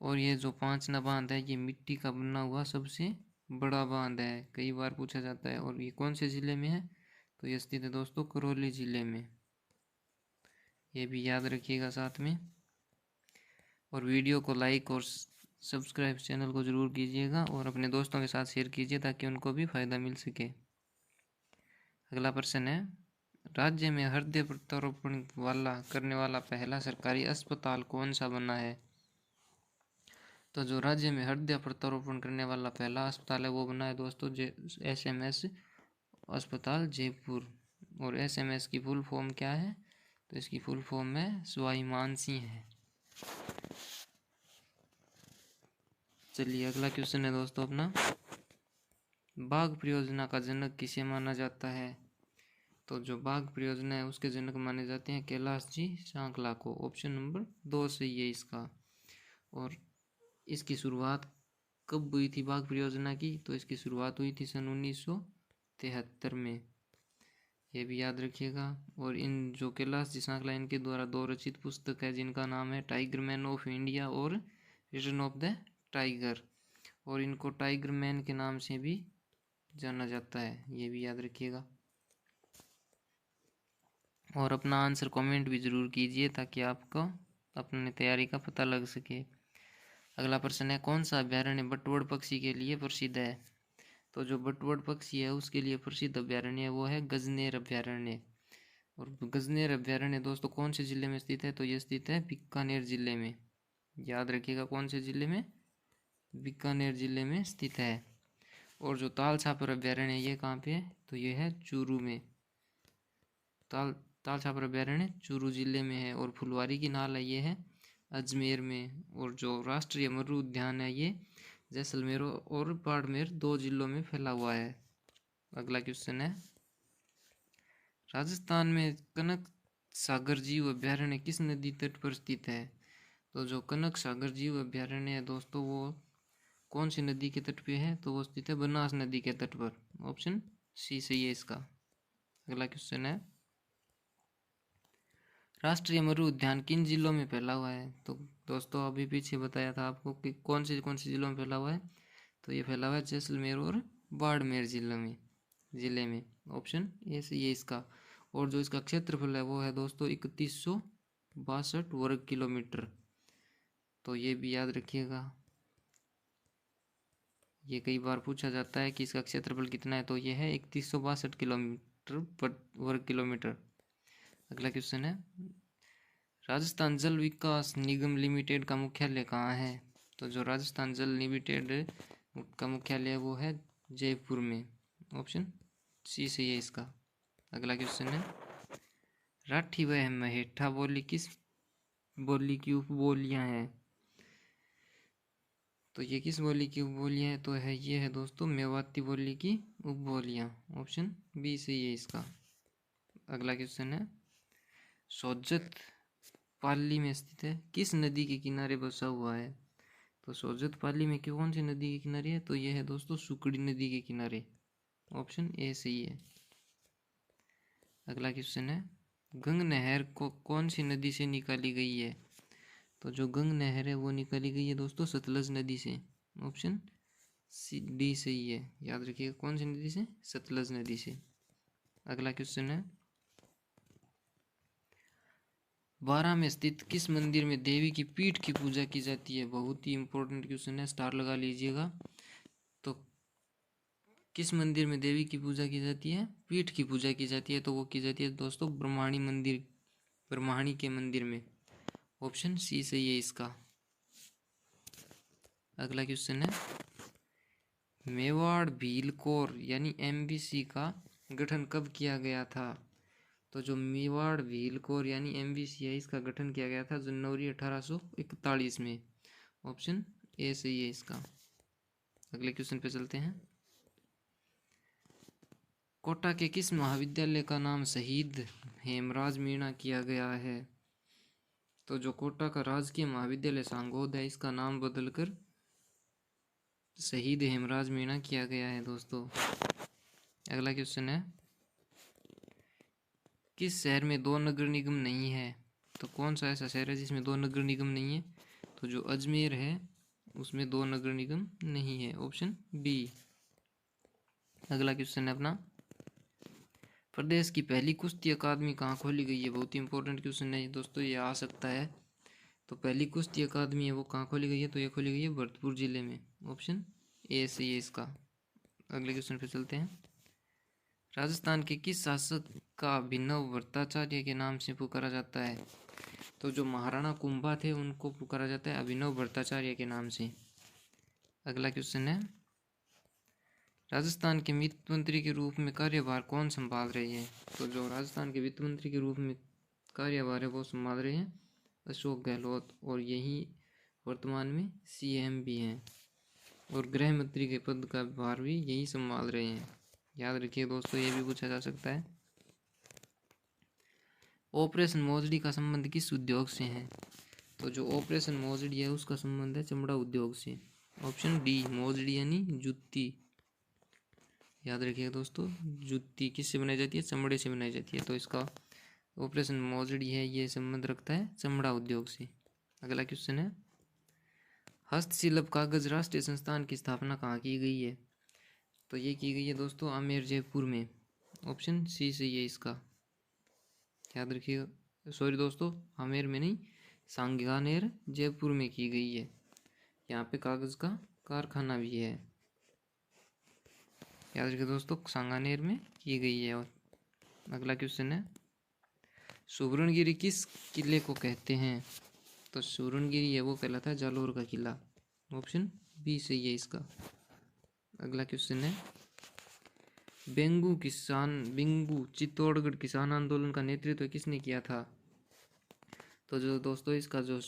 और ये जो पांचना बांध है ये मिट्टी का बना हुआ सबसे बड़ा बांध है, कई बार पूछा जाता है। और ये कौन से जिले में है? तो ये स्थित है दोस्तों करौली जिले में, ये भी याद रखिएगा साथ में। और वीडियो को लाइक और सब्सक्राइब चैनल को ज़रूर कीजिएगा और अपने दोस्तों के साथ शेयर कीजिए ताकि उनको भी फ़ायदा मिल सके। अगला प्रश्न है, राज्य में हृदय प्रत्यारोपण करने वाला पहला सरकारी अस्पताल कौन सा बना है? तो जो राज्य में हृदय प्रत्यारोपण करने वाला पहला अस्पताल है वो बना है दोस्तों SMS अस्पताल जयपुर। और SMS की फुल फॉर्म क्या है? तो इसकी फुल फॉर्म है सवाई मानसिंह है। चलिए अगला क्वेश्चन है दोस्तों अपना, बाघ परियोजना का जनक किसे माना जाता है? तो जो बाघ परियोजना है उसके जनक माने जाते हैं कैलाश जी सांकला को। ऑप्शन नंबर 2 सही है इसका। और इसकी शुरुआत कब हुई थी बाघ परियोजना की? तो इसकी शुरुआत हुई थी सन 1973 में, ये भी याद रखिएगा। और इन जो कैलाश जी सांकला इनके द्वारा 2 रचित पुस्तक है जिनका नाम है टाइगर मैन ऑफ इंडिया और रिटर्न ऑफ द टाइगर। और इनको टाइगर मैन के नाम से भी जाना जाता है, ये भी याद रखिएगा। और अपना आंसर कमेंट भी ज़रूर कीजिए ताकि आपको अपनी तैयारी का पता लग सके। अगला प्रश्न है, कौन सा अभ्यारण्य बटवड़ पक्षी के लिए प्रसिद्ध है? तो जो बटवड़ पक्षी है उसके लिए प्रसिद्ध अभ्यारण्य है वो है गजनेर अभ्यारण्य। और गजनेर अभ्यारण्य दोस्तों कौन से जिले में स्थित है? तो ये स्थित है बीकानेर जिले में, याद रखिएगा कौन से जिले में? बीकानेर जिले में स्थित है। और जो ताल छापर अभ्यारण्य ये कहाँ पे है? तो ये है चूरू में। ताल छापर अभ्यारण्य चूरू जिले में है। और फुलवारी की नाल है ये है अजमेर में। और जो राष्ट्रीय मरु उद्यान है ये जैसलमेर और बाड़मेर 2 जिलों में फैला हुआ है। अगला क्वेश्चन है, राजस्थान में कनक सागर जीव अभ्यारण्य किस नदी तट पर स्थित है? तो जो कनक सागर जीव अभ्यारण्य है दोस्तों वो कौन सी नदी के तट पे है? तो वो स्थित है बनास नदी के तट पर। ऑप्शन सी सही है इसका। अगला क्वेश्चन है, राष्ट्रीय मरु उद्यान किन जिलों में फैला हुआ है? तो दोस्तों अभी पीछे बताया था आपको कि कौन से जिलों में फैला हुआ है। तो ये फैला हुआ है जैसलमेर और बाड़मेर जिले में। ऑप्शन ए सही है इसका। और जो इसका क्षेत्रफल है वो है दोस्तों 3162 वर्ग किलोमीटर। तो ये भी याद रखिएगा, ये कई बार पूछा जाता है कि इसका क्षेत्रफल कितना है। तो ये है 3162 किलोमीटर वर्ग किलोमीटर। अगला क्वेश्चन है, राजस्थान जल विकास निगम लिमिटेड का मुख्यालय कहाँ है? तो जो राजस्थान जल लिमिटेड का मुख्यालय है वो है जयपुर में। ऑप्शन सी सही है इसका। अगला क्वेश्चन है, राठी व महेठा बोली किस बोली की उपबोलियां हैं? तो ये किस बोली की उपबोलियां हैं? तो ये है दोस्तों मेवाती बोली की उपबोलियां। ऑप्शन बी सही है इसका। अगला क्वेश्चन है, सोजत पाली में स्थित है किस नदी के किनारे बसा हुआ है? तो सोजत पाली में कौन सी नदी के किनारे है? तो यह है दोस्तों सुकड़ी नदी के किनारे। ऑप्शन ए सही है। अगला क्वेश्चन है, गंग नहर को कौन सी नदी से निकाली गई है? तो जो गंग नहर है वो निकाली गई है दोस्तों सतलज नदी से। ऑप्शन सी डी सही है, याद रखिएगा कौन सी नदी से? सतलज नदी से। अगला क्वेश्चन है, बारां में स्थित किस मंदिर में देवी की पीठ की पूजा की जाती है? बहुत ही इंपॉर्टेंट क्वेश्चन है, स्टार लगा लीजिएगा। तो किस मंदिर में देवी की पूजा की जाती है? पीठ की पूजा की जाती है। तो वो की जाती है दोस्तों ब्रह्माणी के मंदिर में। ऑप्शन सी सही है इसका। अगला क्वेश्चन है, मेवाड़ भीलकोर यानी MBC का गठन कब किया गया था? तो जो मेवाड़ भीलकोर यानी MBC है इसका गठन किया गया था जनवरी 1841 में। ऑप्शन ए सही है इसका। अगले क्वेश्चन पे चलते हैं, कोटा के किस महाविद्यालय का नाम शहीद हेमराज मीणा किया गया है? तो जो कोटा का राजकीय महाविद्यालय सांगोद है इसका नाम बदलकर शहीद हेमराज मीणा किया गया है दोस्तों। अगला क्वेश्चन है, किस शहर में 2 नगर निगम नहीं है? तो कौन सा ऐसा शहर है जिसमें 2 नगर निगम नहीं है? तो जो अजमेर है उसमें 2 नगर निगम नहीं है, ऑप्शन बी। अगला क्वेश्चन है अपना, प्रदेश की पहली कुश्ती अकादमी कहाँ खोली गई है? बहुत ही इंपॉर्टेंट क्वेश्चन है दोस्तों, ये आ सकता है। तो पहली कुश्ती अकादमी है वो कहाँ खोली गई है? तो ये खोली गई है भरतपुर जिले में, ऑप्शन ए सही है इसका। अगले क्वेश्चन पे चलते हैं। राजस्थान के किस शासक का अभिनव भट्टाचार्य के नाम से पुकारा जाता है? तो जो महाराणा कुंभा थे उनको पुकारा जाता है अभिनव भट्टाचार्य के नाम से। अगला क्वेश्चन है, राजस्थान के वित्त मंत्री के रूप में कार्यभार कौन संभाल रहे हैं? तो जो राजस्थान के वित्त मंत्री के रूप में कार्यभार है वो संभाल रहे हैं अशोक गहलोत, और यही वर्तमान में सीएम भी हैं, और गृह मंत्री के पद का भार भी यही संभाल रहे हैं। याद रखिए दोस्तों, ये भी पूछा जा सकता है। ऑपरेशन मोजड़ी का संबंध किस उद्योग से है? तो जो ऑपरेशन मोजड़ी है उसका संबंध है चमड़ा उद्योग से, ऑप्शन डी। मोजड़ी यानी जूती, याद रखिएगा दोस्तों, जूती किससे बनाई जाती है? चमड़े से बनाई जाती है। तो इसका ऑपरेशन मोजड़ी है ये संबंध रखता है चमड़ा उद्योग से। अगला क्वेश्चन है, हस्तशिल्प कागज राष्ट्रीय संस्थान की स्थापना कहाँ की गई है? तो ये की गई है दोस्तों आमेर जयपुर में, ऑप्शन सी सही है इसका। याद रखिएगा, सॉरी दोस्तों, आमेर में नहीं, सांगानेर जयपुर में की गई है। यहाँ पे कागज का कारखाना भी है। याद रखिए दोस्तों, सांगानेर में की गई है। और अगला क्वेश्चन है, सुवर्णगिरी किस किले को कहते हैं? तो सुवर्णगिरी है वो कहलाता है जालोर का किला, ऑप्शन बी सही है इसका। अगला क्वेश्चन है, बिंगू चित्तौड़गढ़ किसान आंदोलन का नेतृत्व किसने किया था? तो जो दोस्तों इसका जो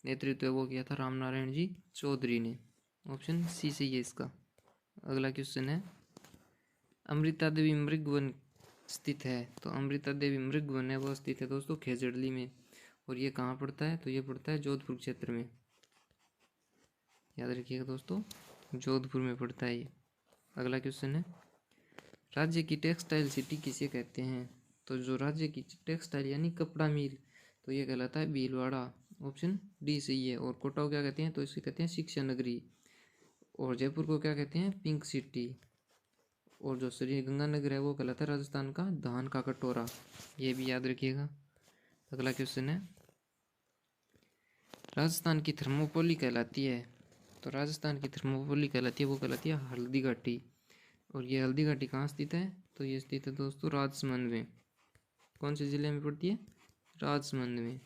नेतृत्व है वो किया था रामनारायण जी चौधरी ने, ऑप्शन सी सही है इसका। अगला क्वेश्चन है, अमृता देवी मृगवन स्थित है? तो अमृता देवी मृगवन है वो स्थित है दोस्तों खेजड़ली में, और ये कहाँ पड़ता है? तो ये पड़ता है जोधपुर क्षेत्र में। याद रखिएगा दोस्तों, जोधपुर में पड़ता है ये। अगला क्वेश्चन है, राज्य की टेक्सटाइल सिटी किसे कहते हैं? तो जो राज्य की टेक्सटाइल यानी कपड़ा मिल, तो ये कहलाता है भीलवाड़ा, ऑप्शन डी सही है। और कोटा को क्या कहते हैं? तो इसे कहते हैं शिक्षा नगरी। और जयपुर को क्या कहते हैं? Pink city. और जो श्री गंगानगर है वो कहलाता है राजस्थान का धान का कटोरा, ये भी याद रखिएगा। अगला क्वेश्चन है, राजस्थान की थर्मोपोली कहलाती है? तो राजस्थान की थर्मोपोली कहलाती है वो कहलाती है हल्दी घाटी। और ये हल्दी घाटी कहाँ स्थित है? तो ये स्थित है दोस्तों राजसमंद में। कौन से जिले में पड़ती है? राजसमंद में।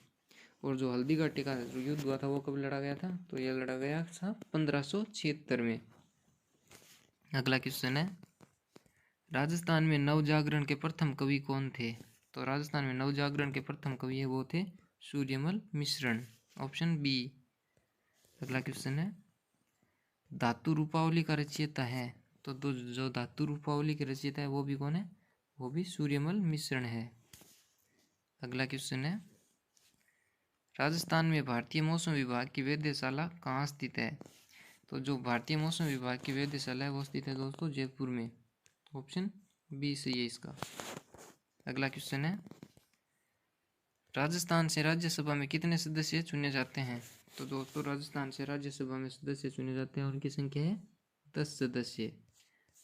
और जो हल्दी घाटी का जो युद्ध हुआ था वो कब लड़ा गया था? तो ये लड़ा गया था 1576 में। अगला क्वेश्चन है, राजस्थान में नवजागरण के प्रथम कवि कौन थे? तो राजस्थान में नवजागरण के प्रथम कवि है वो थे सूर्यमल मिश्रण, ऑप्शन बी। अगला क्वेश्चन है, धातु रूपावली का रचयिता है? तो जो धातु रूपावली के रचयिता है वो भी कौन है? वो भी सूर्यमल मिश्रण है। अगला क्वेश्चन है, राजस्थान में भारतीय मौसम विभाग की वेधशाला कहाँ स्थित है? तो जो भारतीय मौसम विभाग की वेधशाला है वो स्थित है दोस्तों जयपुर में, ऑप्शन बी सही है इसका। अगला क्वेश्चन है, राजस्थान से राज्यसभा में कितने सदस्य चुने जाते हैं? तो दोस्तों राजस्थान से राज्यसभा में सदस्य चुने जाते हैं, उनकी संख्या है 10 सदस्य,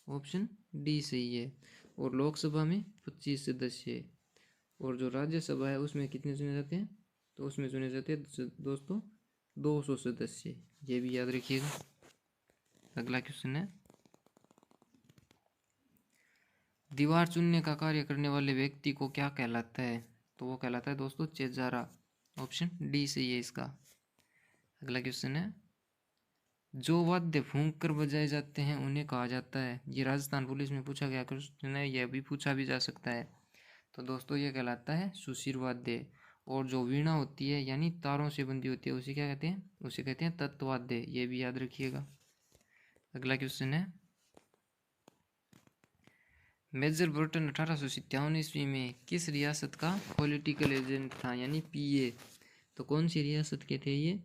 ऑप्शन डी सही है। और लोकसभा में 25 सदस्य, और जो राज्यसभा है उसमें कितने चुने जाते हैं? तो उसमें चुने जाते हैं दोस्तों 200 सदस्य, ये भी याद रखिएगा। अगला क्वेश्चन है, दीवार चुनने का कार्य करने वाले व्यक्ति को क्या कहलाता है? तो वो कहलाता है दोस्तों चेजारा, ऑप्शन डी सही है इसका। अगला क्वेश्चन है, जो वाद्य फूंक कर बजाए जाते हैं उन्हें कहा जाता है? ये राजस्थान पुलिस में पूछा गया क्वेश्चन है, यह भी पूछा भी जा सकता है। तो दोस्तों ये कहलाता है सुशिर वाद्य। और जो वीणा होती है यानी तारों से बंधी होती है उसे क्या कहते हैं? उसे कहते हैं तत्वाद्य, ये भी याद रखिएगा। अगला क्वेश्चन है, मेजर बर्टन 1857 ईस्वी में किस रियासत का पॉलिटिकल एजेंट था यानी पीए? तो कौन सी रियासत के थे ये?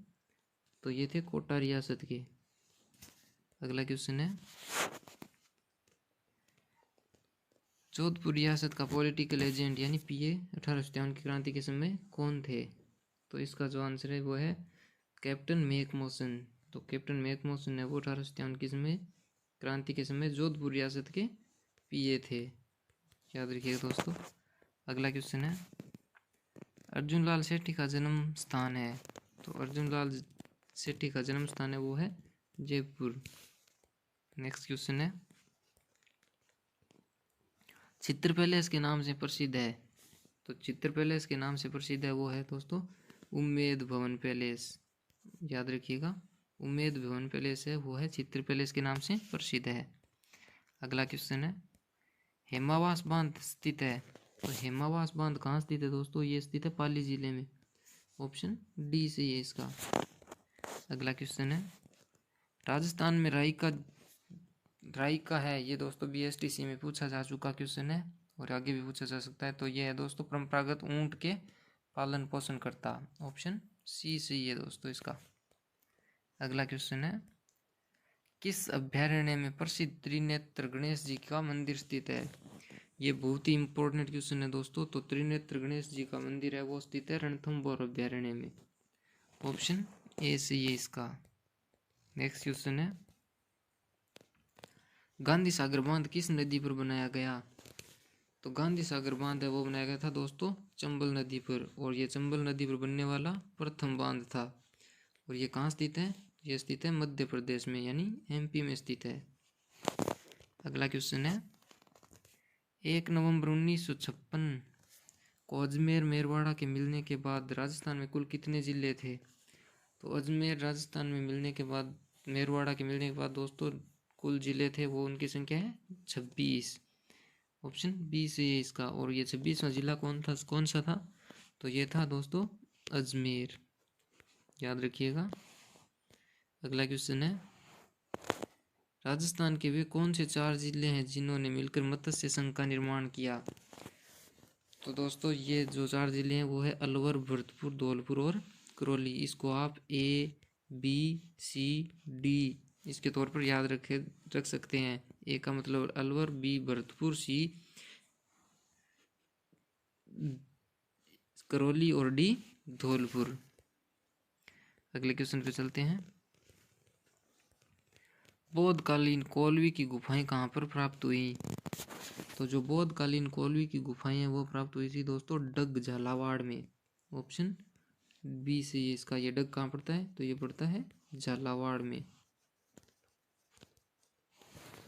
तो ये थे कोटा रियासत के। अगला क्वेश्चन है, जोधपुर रियासत का पॉलिटिकल एजेंट यानी पीए 1857 की क्रांति के समय कौन थे? तो इसका जो आंसर है वो है कैप्टन मैक मॉसन, तो कैप्टन मैकमोहन ने वो 1857 के समय क्रांति के समय जोधपुर रियासत के पीए थे, याद रखिएगा दोस्तों। अगला क्वेश्चन है अर्जुन लाल सेठी का जन्म स्थान है, तो अर्जुन लाल सेठी का जन्म स्थान है वो है जयपुर। नेक्स्ट क्वेश्चन है चित्र पैलेस के नाम से प्रसिद्ध है, तो चित्र पैलेस के नाम से प्रसिद्ध है वो है दोस्तों उम्मेद भवन पैलेस, याद रखिएगा उम्मेद भवन पैलेस है वो है चित्र पैलेस के नाम से प्रसिद्ध है। अगला क्वेश्चन है हेमावास बांध स्थित है, तो हेमावास बांध कहाँ स्थित है दोस्तों, ये स्थित है पाली जिले में, ऑप्शन डी से ये इसका। अगला क्वेश्चन है राजस्थान में राई का है, ये दोस्तों बीएसटीसी में पूछा जा चुका क्वेश्चन है और आगे भी पूछा जा सकता है। तो ये है दोस्तों परंपरागत ऊंट के पालन पोषण करता, ऑप्शन सी सही है दोस्तों इसका। अगला क्वेश्चन है किस अभ्यारण्य में प्रसिद्ध त्रिनेत्र गणेश जी का मंदिर स्थित है, ये बहुत ही इंपॉर्टेंट क्वेश्चन है दोस्तों। तो त्रिनेत्र गणेश जी का मंदिर है वो स्थित है रणथंभौर अभ्यारण्य में, ऑप्शन ए सही है इसका। नेक्स्ट क्वेश्चन है गांधी सागर बांध किस नदी पर बनाया गया, तो गांधी सागर बांध है वो बनाया गया था दोस्तों चंबल नदी पर, और ये चंबल नदी पर बनने वाला प्रथम बांध था। और ये कहाँ स्थित है, ये स्थित है मध्य प्रदेश में यानी एमपी में स्थित है। अगला क्वेश्चन है 1 नवंबर 1956 को अजमेर मेरवाड़ा के मिलने के बाद राजस्थान में कुल कितने जिले थे, तो अजमेर राजस्थान में मिलने के बाद मेरवाड़ा के मिलने के बाद दोस्तों कुल जिले थे वो उनकी संख्या है 26, ऑप्शन बी से ये इसका। और ये 26वां जिला कौन सा था, तो ये था दोस्तों अजमेर, याद रखिएगा। अगला क्वेश्चन है राजस्थान के वे कौन से 4 जिले हैं जिन्होंने मिलकर मत्स्य संघ का निर्माण किया, तो दोस्तों ये जो 4 जिले हैं वो है अलवर, भरतपुर, धौलपुर और करौली। इसको आप ए बी सी डी इसके तौर पर याद रख सकते हैं। ए का मतलब अलवर, बी भरतपुर, सी करौली और डी धौलपुर। अगले क्वेश्चन पे चलते हैं बौद्धकालीन कोलवी की गुफाएं कहाँ पर प्राप्त हुई, तो जो बौद्धकालीन कोलवी की गुफाएं हैं वो प्राप्त हुई थी दोस्तों डग झालावाड़ में, ऑप्शन बी से ये इसका। ये डग कहाँ पड़ता है, तो ये पड़ता है झालावाड़ में।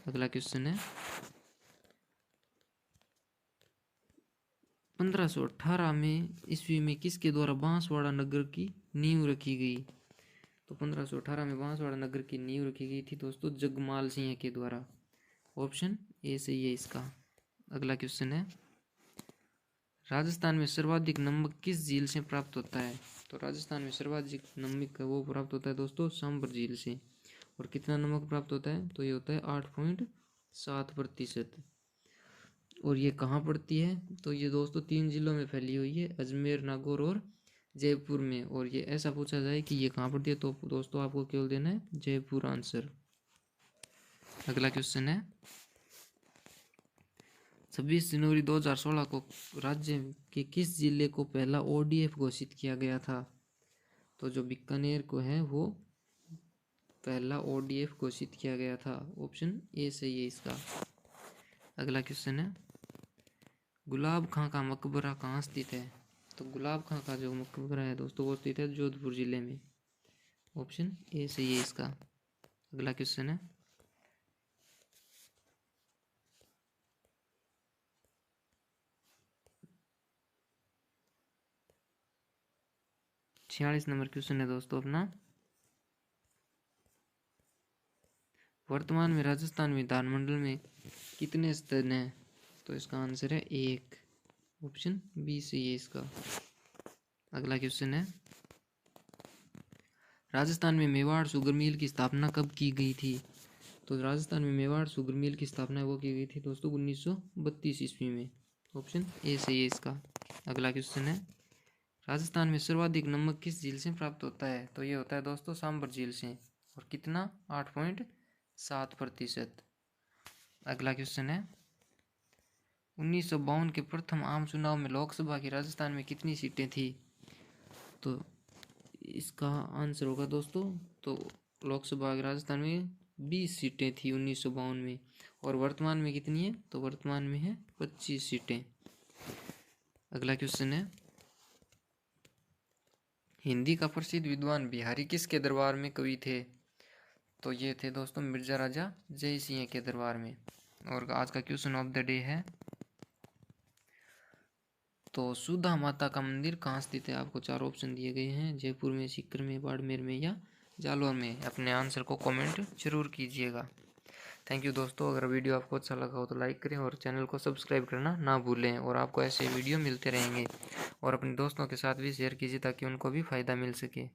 अगला क्वेश्चन है 1518 में ईस्वी में किसके द्वारा बांसवाड़ा नगर की नींव रखी गई, तो 1518 में बांसवाड़ा नगर की नींव रखी गई थी दोस्तों जगमाल सिंह के द्वारा, ऑप्शन ए सही है इसका। अगला क्वेश्चन है राजस्थान में सर्वाधिक नमक किस झील से प्राप्त होता है, तो राजस्थान में सर्वाधिक नमक वो प्राप्त होता है दोस्तों सांभर झील से। और कितना नमक प्राप्त होता है, तो ये होता है 8.7%। और ये कहाँ पड़ती है, तो ये दोस्तों 3 जिलों में फैली हुई है अजमेर, नागौर और जयपुर में। और ये ऐसा पूछा जाए कि ये कहाँ पड़ती है तो दोस्तों आपको केवल देना है जयपुर आंसर। अगला क्वेश्चन है 26 जनवरी 2016 को राज्य के किस जिले को पहला ओडीएफ घोषित किया गया था, तो जो बीकानेर को है वो पहला ओडीएफ घोषित किया गया था, ऑप्शन ए सही है इसका। अगला क्वेश्चन है गुलाब खां का मकबरा कहाँ स्थित है, तो गुलाब खां का जो मकबरा है दोस्तों वो स्थित है जोधपुर जिले में, ऑप्शन ए सही है इसका। अगला क्वेश्चन है 46 नंबर क्वेश्चन है दोस्तों अपना वर्तमान में राजस्थान विधानमंडल में कितने सदन हैं, तो इसका आंसर है 1, ऑप्शन बी से ये इसका। अगला क्वेश्चन है राजस्थान में मेवाड़ शुगर मिल की स्थापना कब की गई थी, तो राजस्थान में मेवाड़ शुगर मिल की स्थापना वो की गई थी दोस्तों 1932 ईस्वी में, ऑप्शन ए से ये इसका। अगला क्वेश्चन है राजस्थान में सर्वाधिक नमक किस झील से प्राप्त होता है, तो ये होता है दोस्तों सांभर झील से, और कितना 8.7%। अगला क्वेश्चन है 1952 के प्रथम आम चुनाव में लोकसभा की राजस्थान में कितनी सीटें थी, तो इसका आंसर होगा दोस्तों तो लोकसभा राजस्थान में 20 सीटें थी 1952 में, और वर्तमान में कितनी है? तो वर्तमान में है 25 सीटें। अगला क्वेश्चन है, हिंदी का प्रसिद्ध विद्वान बिहारी किसके दरबार में कवि थे? तो ये थे दोस्तों मिर्जा राजा जय सिंह के दरबार में। और आज का क्वेश्चन ऑफ द डे है, तो सुधा माता का मंदिर कहाँ स्थित है? आपको 4 ऑप्शन दिए गए हैं, जयपुर में, सीकर में, बाड़मेर में या जालौर में। अपने आंसर को कमेंट जरूर कीजिएगा। थैंक यू दोस्तों। अगर वीडियो आपको अच्छा लगा हो तो लाइक करें और चैनल को सब्सक्राइब करना ना भूलें, और आपको ऐसे वीडियो मिलते रहेंगे। और अपने दोस्तों के साथ भी शेयर कीजिए ताकि उनको भी फ़ायदा मिल सके।